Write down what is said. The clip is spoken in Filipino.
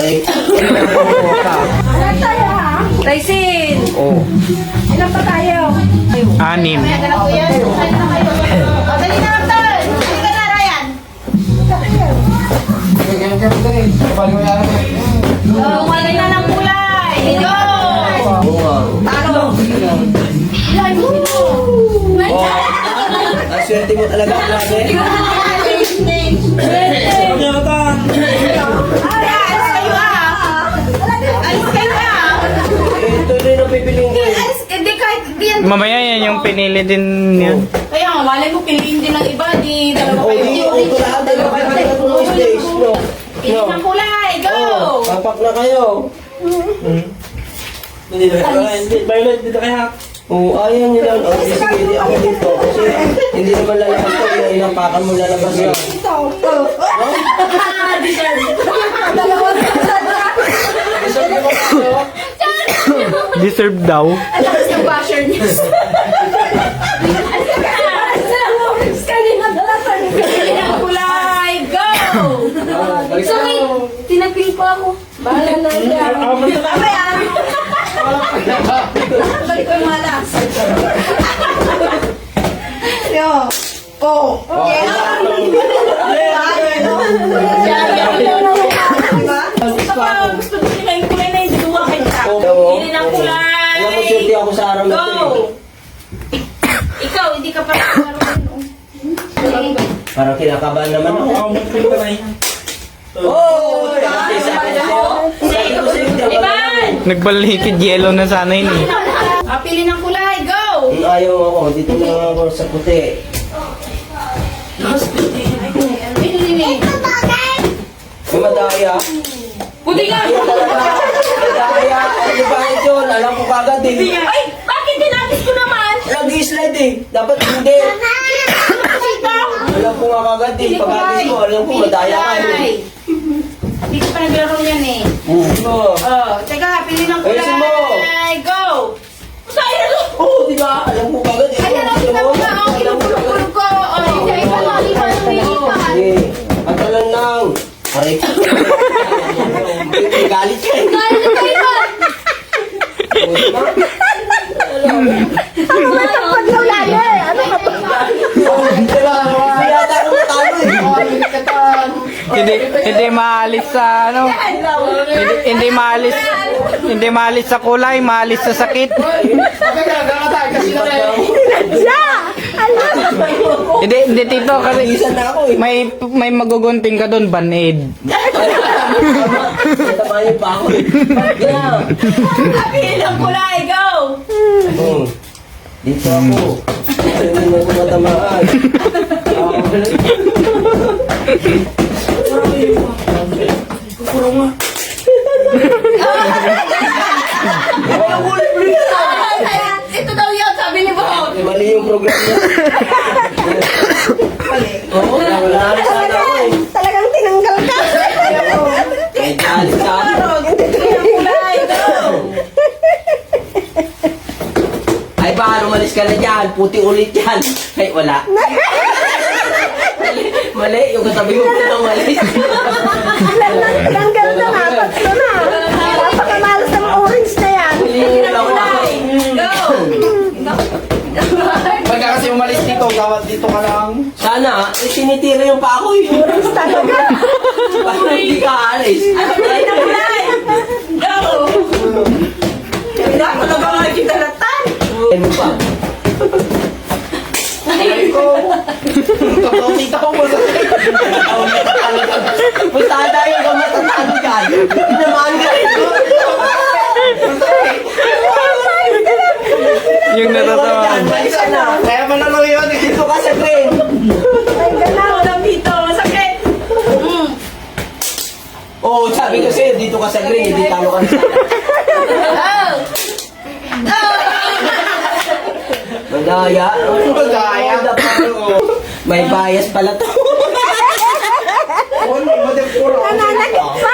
Ilan tayo ha? Raisin! Oh. Ilan pa tayo? 6. Dali na, Tol! Dali ka na, Ryan! Lumali na ng kulay! Go! Talo! Ang swerte mo talaga ang lagi. Ito rin ang pipiling ko. Hindi kahit di yan. Mamaya yan yung pinili din yun. Kaya nga, malay mo piliin din ng iba. Di dalawa O, kayo. hindi ko lahat. Dalawa kayo ng stage. No. Pili ng kulay! Go! Papak na kayo. Violet, dito kaya. Oo, ayaw nila. O, sige, hindi ako dito. Kasi hindi naman lalabas ko. Inampakan mo lalabas yun. Deserve daw. Ang lakas ng basher niya. Kanina dalasan. Pili ng kulay! Go! Sorry, tinapil pa ako. Bahala na yan. Mamaya. Balik ko yung malas. Yo. Oh. Gusto mo nila yung kulay na hindi duwa kayo sa pili ng kulay. Alam mo, swerte ako sa araw na ito. Go! Ikaw, hindi ka pa nakaroon. Parang kinakabahan naman ako. Oh! Sabi ko sa'yo, hindi ako Iban! Nagbalikid yellow na sana yun eh. Pili ng kulay, go! Ayaw ako. Dito na ako sa puti. Pili. May madaya. Puti nga! Madaya. Ano ba yun? Alam ko kagad eh. Ay! Bakit dinagis ko naman? Nag-slide eh. Dapat hindi. Alam ko nga kagad eh. Pag-alis ko, alam ko madaya ka eh. Hindi ko pa naglaro yan eh. Oo. Oh, teka, pili ng kulay. Ayusin mo. Go! Sa'yo na to! Oo, di ba? Alam ko kagad eh. Ayan ang pinapula ako. Kinupulog ko. Oh, Sige. At alam lang. Aray ka. Galit ka eh. Oo, di ba? Hindi yata ako natalo eh. Hindi maalis sa ano. Hindi maalis sa kulay, maalis sa sakit. Hindi tito kasi Isa na ako eh. may magugunting ka doon, Band-Aid. Natamayin pa ako eh. Yeah. pili ng kulay. Go! Dito ako. Hindi mo ako matamaan. Ito daw yun, sabi ni Bob. Mali yung program niya. Oo, wala na sana ako eh. Talagang tinanggal ka. May galit ka. Pili ng kulay. Go! Ay baka umalis ka na dyan. Puti ulit yan. Ay wala. Mali. Yung katabi mo na umalis. Tanggal na nga, tatlo na. Napakamalas ng orange na yan. Mali yung kulay. Go! Pagka kasi umalis dito, dapat dito ka lang. Sana, sinitira yung pa ako eh. Orange talaga. Paano hindi ka alis? Pili ng kulay. Go! Hindi ako na ba makikita na tan? Ano pa? Kita ko mo sa Basta tayo ka matatalo dyan. Tinamaan ka rin. Yung natatamaan. Balik ka na. kaya manalo yun. Dito ka sa green. Ay, ganaw lang dito. Masakit. Oo, sabi ko sa'yo, dito ka sa green. Hindi talo ka na sa Oh! Madaya. Madaya. May bias pala to. Ano, madam puro. Nananakit pa.